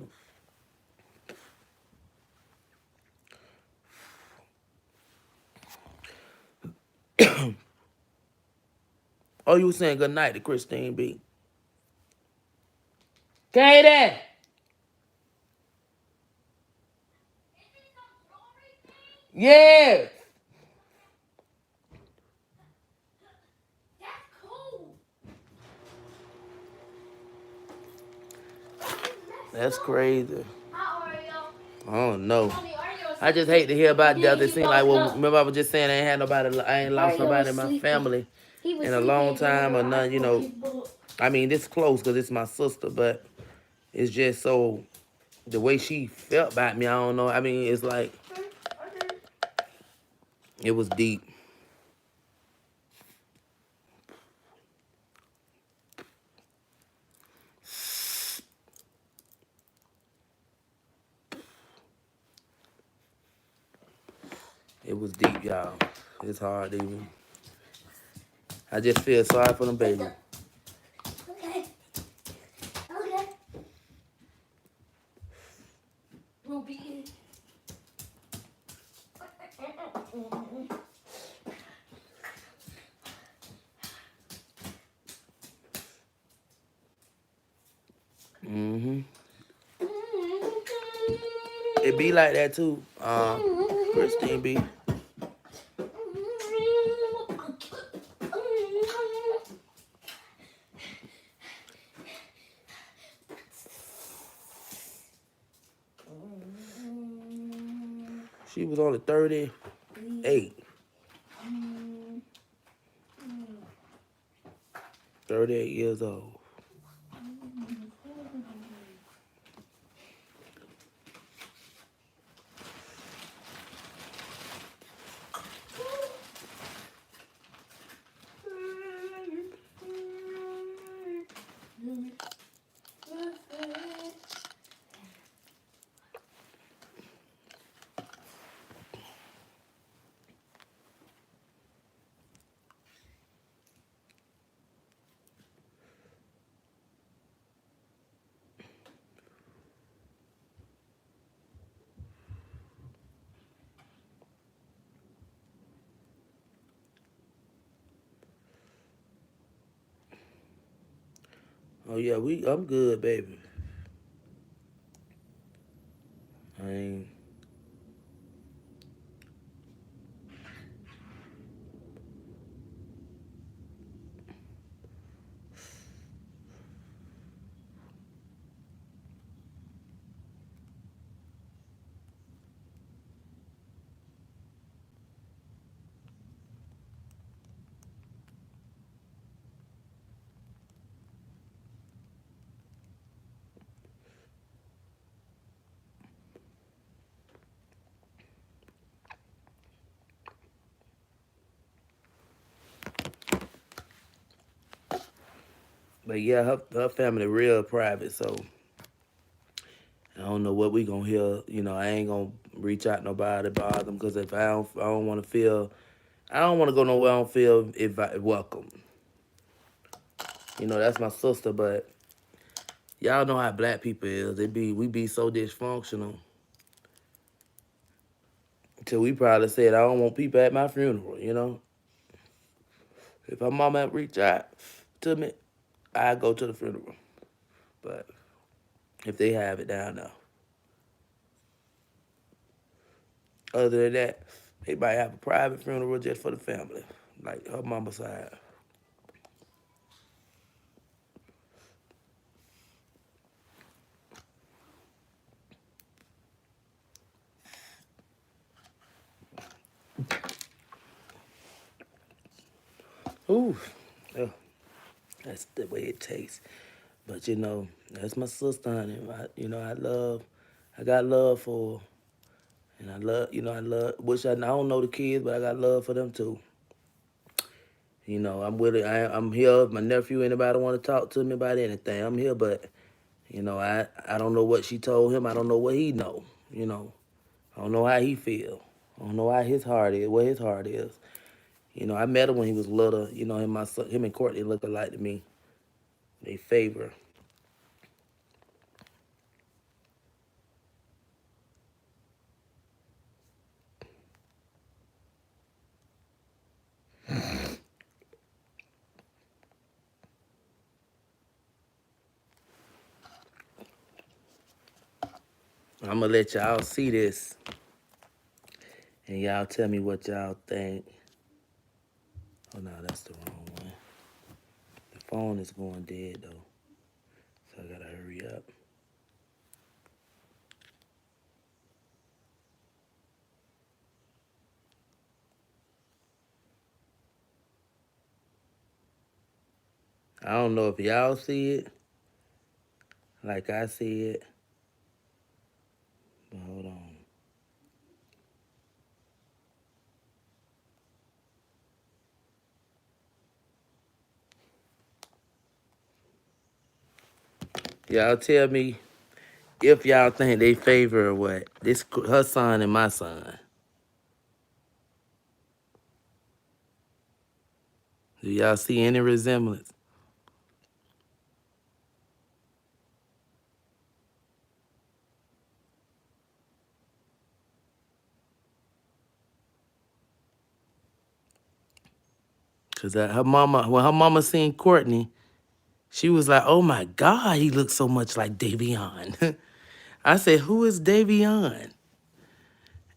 Oh, you was saying good night to Christine B. Katie! Yeah! That's crazy. I don't know. I just hate to hear about death. It seems like, well, remember I was just saying I ain't lost nobody in my family in a long time or none, I mean, this close because it's my sister, but it's just so, the way she felt about me, I don't know. I mean, it's like, it was deep. It was deep, y'all. It's hard even. I just feel sorry for them babies. Okay. Okay. We'll be. Mm-hmm. It be like that too. Christine B. She was only 38. 38 years old. Oh yeah, I'm good, baby. I ain't. But yeah, her family real private, so I don't know what we gonna hear. You know, I ain't gonna reach out nobody bother them because if I don't want to feel, I don't want to go nowhere. I don't feel welcome. You know, that's my sister, but y'all know how black people is. We be so dysfunctional. Till we probably said I don't want people at my funeral. You know, if my mama reach out to me, I go to the funeral. But if they have it down there, other than that, they might have a private funeral just for the family, like her mama's side. Ooh, yeah, that's the way it tastes. But you know, that's my sister, honey. I got love for her. And I don't know the kids, but I got love for them too. You know, I'm with it. I'm here. If my nephew, anybody want to talk to me about anything, I'm here. But, I don't know what she told him. I don't know what he know. You know, I don't know how he feel. I don't know how his heart is, what his heart is. You know, I met him when he was little. You know, him and Courtney look alike to me. They favor. I'm gonna let y'all see this, and y'all tell me what y'all think. Oh no, that's the wrong one. The phone is going dead though, so I gotta hurry up. I don't know if y'all see it like I see it, but hold on. Y'all tell me if y'all think they favor or what. This her son and my son. Do y'all see any resemblance? Cause when her mama seen Courtney, she was like, "Oh my God, he looks so much like Davion." I said, "Who is Davion?"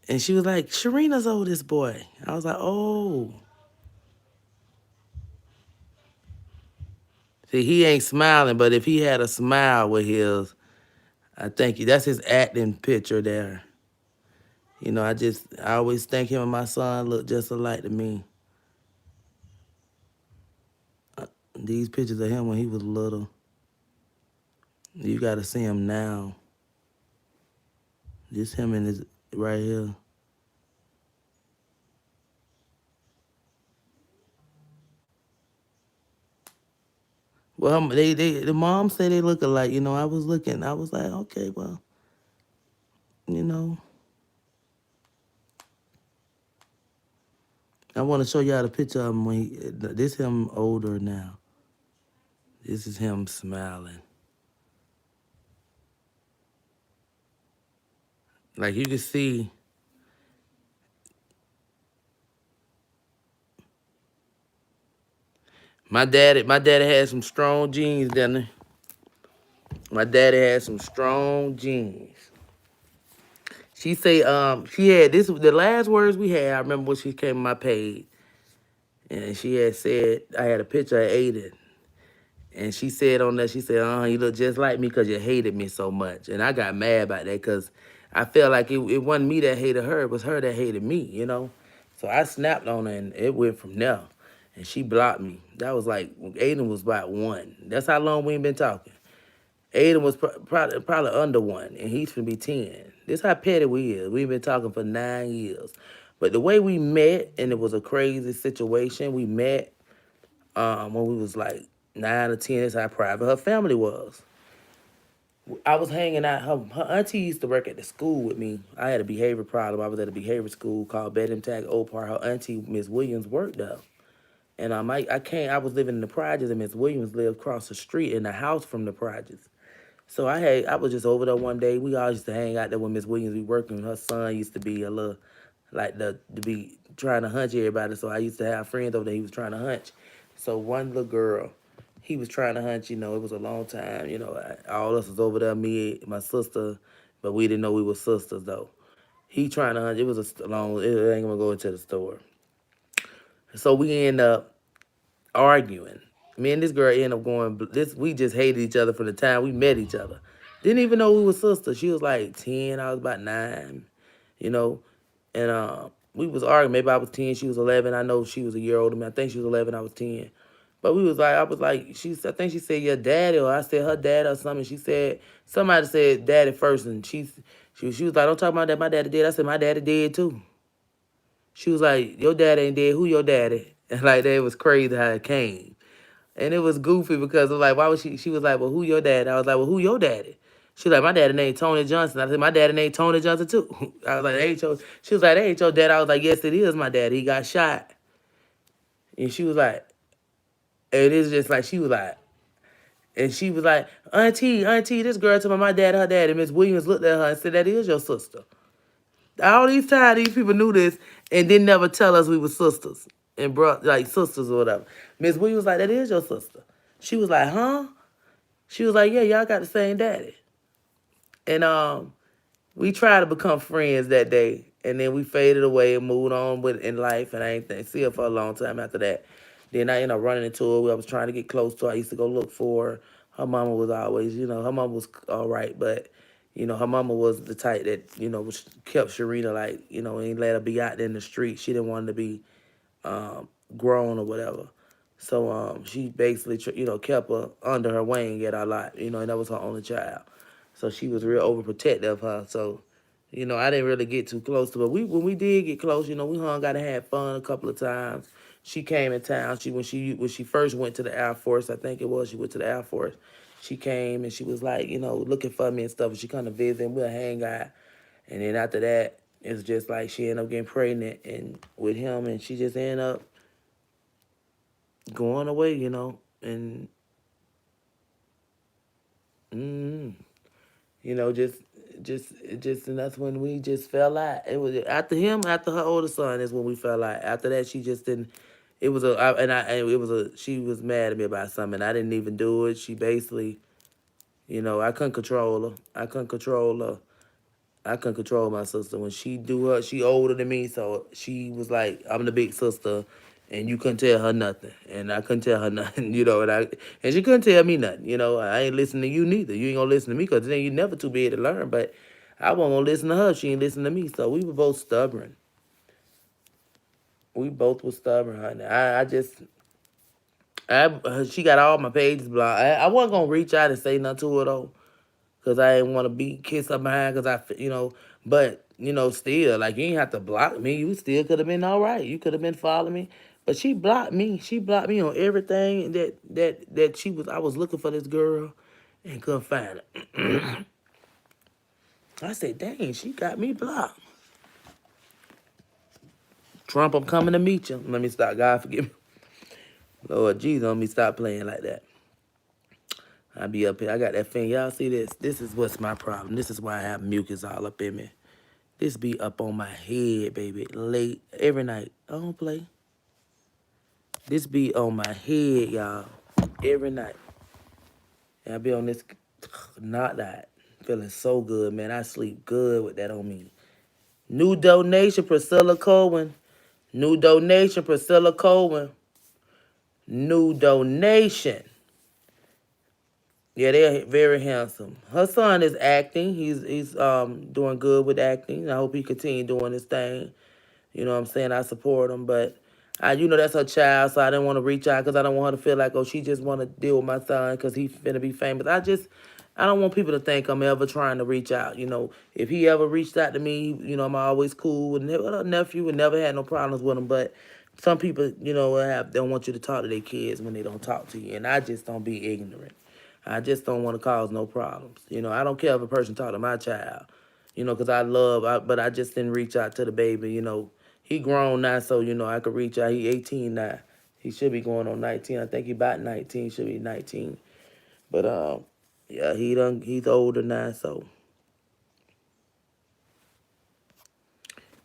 And she was like, "Sharina's oldest boy." I was like, "Oh." See, he ain't smiling, but if he had a smile with his, I think that's his acting picture there. You know, I always think him and my son look just alike to me. These pictures of him when he was little, you got to see him now. Just him and his right here. Well, the mom say they look alike. You know, I was looking. I was like, okay, well, you know, I want to show y'all the picture of him when this him older now. This is him smiling. Like you can see, my daddy had some strong genes, didn't he? My daddy had some strong genes. She had this the last words we had. I remember when she came on my page, and she had said I had a picture of Aiden, and she said on that, she said, you look just like me because you hated me so much. And I got mad about that because I felt like it wasn't me that hated her, it was her that hated me, you know? So I snapped on her and it went from there. And she blocked me. That was like, when Aiden was about one. That's how long we ain't been talking. Aiden was probably under one, and he's gonna be 10. This how petty we is. We've been talking for 9 years. But the way we met, and it was a crazy situation, we met when we was like 9 or 10 is how private her family was. I was hanging out. Her auntie used to work at the school with me. I had a behavior problem. I was at a behavior school called Bedham Tag Old Park. Her auntie, Miss Williams, worked there. And I came. I was living in the projects, and Miss Williams lived across the street in the house from the projects. So I was just over there one day. We all used to hang out there when Miss Williams be working. Her son used to be a little like the to be trying to hunch everybody. So I used to have friends over there. He was trying to hunch. So one little girl, he was trying to hunch. It was a long time. All us was over there, me, my sister, but we didn't know we were sisters though. He trying to hunch. It was a long. It ain't gonna go into the store. So we end up arguing. Me and this girl ended up going. This we just hated each other from the time we met each other. Didn't even know we were sisters. She was like 10. I was about 9. You know, and we was arguing. Maybe I was 10. She was 11. I know she was a year older than me. I think she was 11. I was 10. But we was like, I was like, I think she said your daddy, or I said her dad or something. She said somebody said daddy first, and she was like, don't talk about that. My daddy did. I said my daddy did too. She was like, your dad ain't dead. Who your daddy? And like that, it was crazy how it came. And it was goofy because it was like, why was she was like, well, who your dad? I was like, well, who your daddy? She was like, my daddy named Tony Johnson. I said, my daddy named Tony Johnson too. I was like, that ain't your, she was like, that ain't your dad. I was like, yes, it is my dad. He got shot. And she was like, and it's just like, she was like, and she was like, auntie, this girl told me my dad, her dad. And Miss Williams looked at her and said, that is your sister. All these times, these people knew this and didn't never tell us we were sisters and brought like sisters or whatever. Miss Williams was like, that is your sister. She was like, huh? She was like, yeah, y'all got the same daddy. And we tried to become friends that day, and then we faded away and moved on with in life, and I ain't see her for a long time after that. Then I ended up running into her. I was trying to get close to her. I used to go look for her. Her mama was always, her mama was all right, but her mama was the type that kept Sharita like, ain't let her be out there in the street. She didn't want her to be grown or whatever. So she basically, kept her under her wing at a lot, and that was her only child. So she was real overprotective of her. So, I didn't really get too close to her. When we did get close, we hung out and had fun a couple of times. She came in town. When she first went to the Air Force, I think it was, she went to the Air Force. She came and she was like, looking for me and stuff. And she come to visit and we'll hang out. And then after that, it's just like she ended up getting pregnant and with him, and she just ended up going away, and mm, and that's when we just fell out. It was after him, after her older son is when we fell out. After that, she just didn't. It was and it was she was mad at me about something. I didn't even do it. She basically, I couldn't control her. I couldn't control my sister when she do her. She older than me, so she was like, "I'm the big sister," and you couldn't tell her nothing, and I couldn't tell her nothing, and she couldn't tell me nothing. I ain't listening to you neither. You ain't gonna listen to me because then you never too big to learn. But I wasn't gonna listen to her. She ain't listen to me, so we were both stubborn. We both were stubborn, honey. She got all my pages blocked. I wasn't gonna reach out and say nothing to her though. Cause I didn't want to be kiss her behind. Cause but still, like you ain't have to block me. You still could have been all right. You could have been following me, but she blocked me. She blocked me on everything that she was. I was looking for this girl, and couldn't find her. I said, dang, she got me blocked. Trump, I'm coming to meet you. Let me stop. God forgive me. Lord Jesus, let me stop playing like that. I be up here. I got that thing. Y'all see this? This is what's my problem. This is why I have mucus all up in me. This be up on my head, baby, late every night. I don't play. This be on my head, y'all, every night. And I be on this, not that. Feeling so good, man. I sleep good with that on me. New donation, Priscilla Cohen. New donation, Priscilla Cohen. New donation. Yeah, they're very handsome. Her son is acting. He's doing good with acting. I hope he continue doing his thing. You know what I'm saying? I support him, but that's her child, so I didn't want to reach out because I don't want her to feel like, oh, she just want to deal with my son because he's finna be famous. I don't want people to think I'm ever trying to reach out. If he ever reached out to me, I'm always cool with her nephew and never had no problems with him. But Some people, don't want you to talk to their kids when they don't talk to you, and I just don't be ignorant. I just don't want to cause no problems. I don't care if a person talk to my child, because but I just didn't reach out to the baby. He grown now, so I could reach out. He 18 now. He should be going on 19. I think he about 19. Should be 19. But yeah, he's older now, so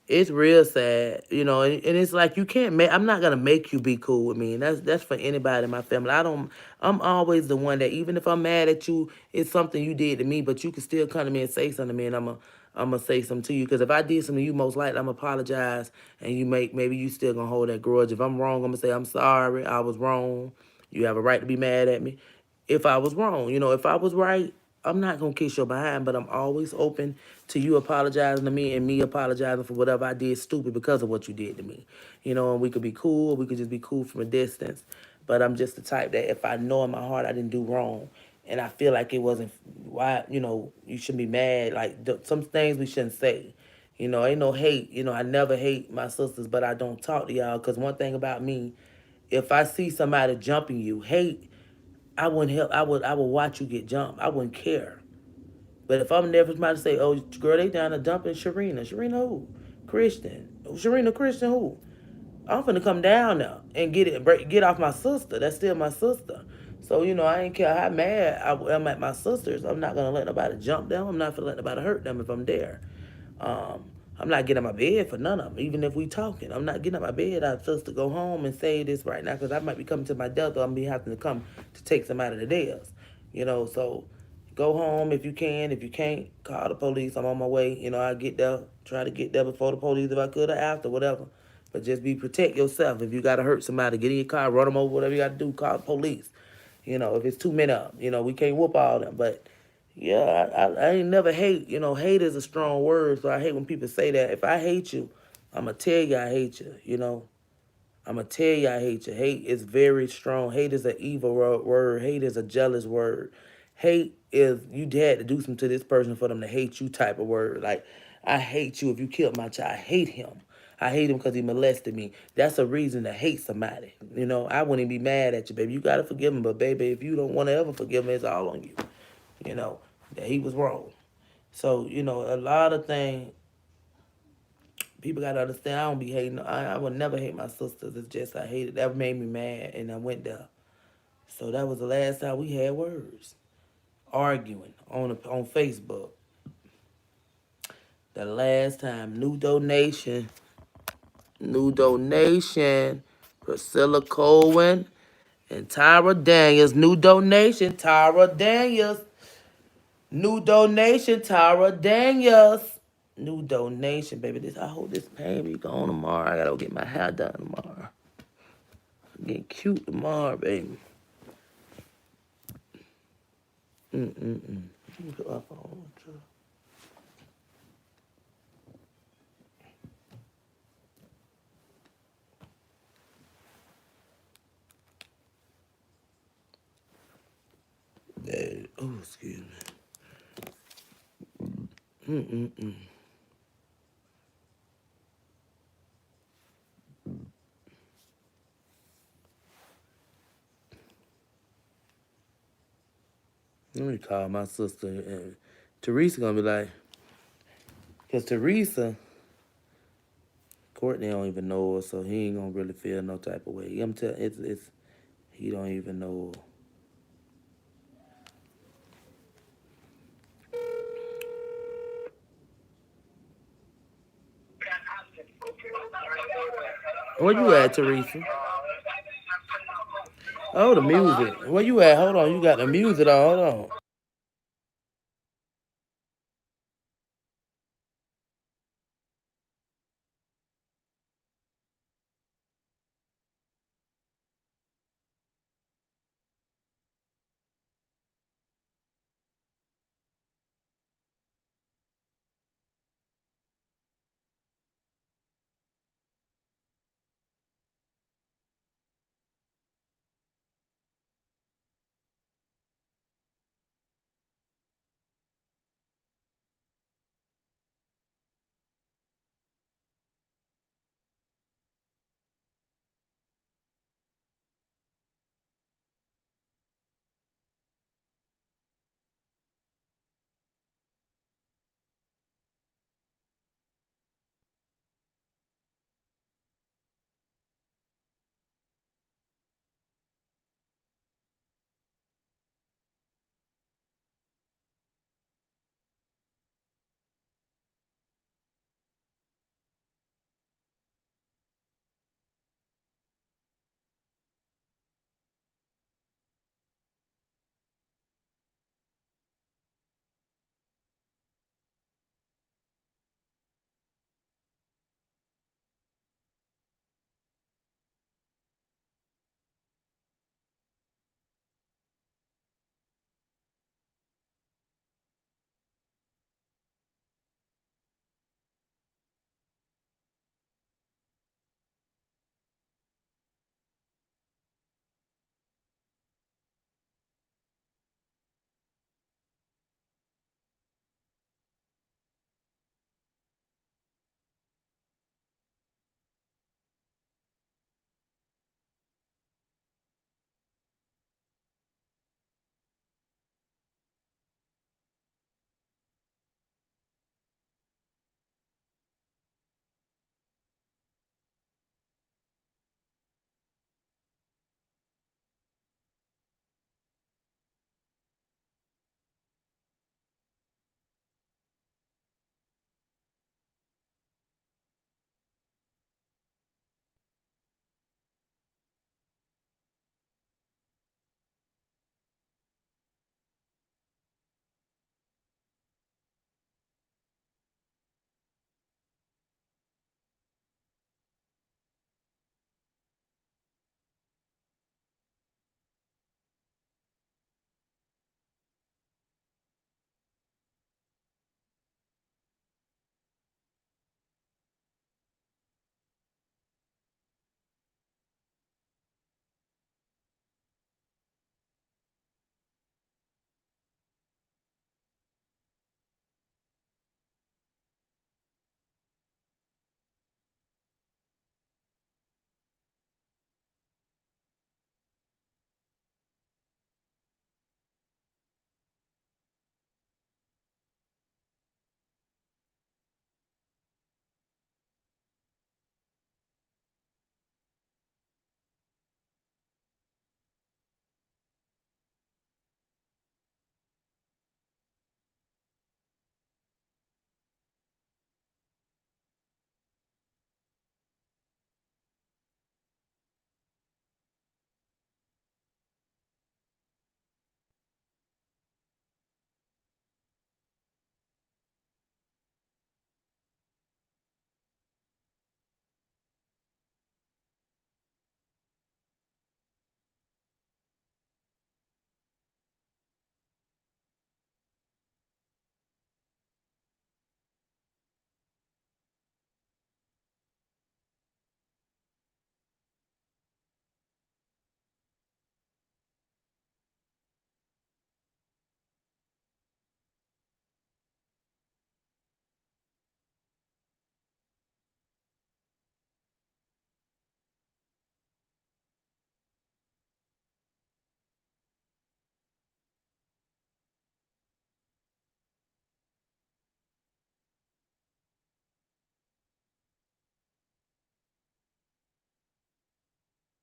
it's real sad, and it's like you can't make. I'm not gonna make you be cool with me, and that's for anybody in my family. I don't. I'm always the one that even if I'm mad at you, it's something you did to me, but you can still come to me and say something to me, and I'm gonna say something to you because if I did something to you, most likely I'm gonna apologize, and maybe you still gonna hold that grudge. If I'm wrong, I'm gonna say I'm sorry. I was wrong. You have a right to be mad at me. If I was wrong, if I was right, I'm not gonna kiss your behind, but I'm always open to you apologizing to me and me apologizing for whatever I did stupid because of what you did to me. And we could be cool, or we could just be cool from a distance. But I'm just the type that if I know in my heart I didn't do wrong, and I feel like it wasn't why, you shouldn't be mad. Like some things we shouldn't say. Ain't no hate. I never hate my sisters, but I don't talk to y'all because one thing about me, if I see somebody jumping you, hate, I wouldn't help. I would watch you get jumped. I wouldn't care. But if I'm there for somebody to say, "Oh, girl, they down there dumping Sharina. Sharina who? Christian. Sharina Christian who?" I'm finna come down now and get off my sister. That's still my sister. So I ain't care how mad am at my sisters. I'm not gonna let nobody jump them. I'm not gonna let nobody hurt them if I'm there. Um, I'm not getting out my bed for none of them. Even if we talking, I'm not getting out my bed. I'm supposed to go home and say this right now because I might be coming to my death or I'm be having to come to take somebody to theirs. So go home if you can. If you can't, call the police. I'm on my way. I get there, try to get there before the police if I could or after, whatever. But just protect yourself. If you gotta hurt somebody, get in your car, run them over, whatever you gotta do, call the police. If it's too many of them, we can't whoop all them. But yeah, I ain't never hate. Hate is a strong word, so I hate when people say that. If I hate you, I'ma tell you I hate you. I'ma tell you I hate you. Hate is very strong. Hate is an evil word. Hate is a jealous word. Hate is you had to do something to this person for them to hate you type of word. Like, I hate you if you killed my child. I hate him. I hate him because he molested me. That's a reason to hate somebody. I wouldn't be mad at you, baby. You got to forgive him. But, baby, if you don't want to ever forgive him, it's all on you. You know, that he was wrong. So, a lot of things people gotta understand. I don't be hating. I would never hate my sisters. It's just I hated that made me mad, and I went there. So that was the last time we had words, arguing on Facebook. The last time, new donation, Priscilla Cohen and Tyra Daniels. New donation, Tyra Daniels. New donation, Tyra Daniels. New donation, baby. I hope this pain be gone tomorrow. I gotta go get my hair done tomorrow. Get cute tomorrow, baby. Mm-mm-mm. Let me put my phone on too. Hey, oh, excuse me. Mm-mm-mm. Let me call my sister. And Teresa gonna be like, because Teresa, Courtney don't even know her, so he ain't gonna really feel no type of way. I'm telling, it's he don't even know her. Where you at, Teresa? Oh, the music. Where you at? Hold on, you got the music on. Hold on.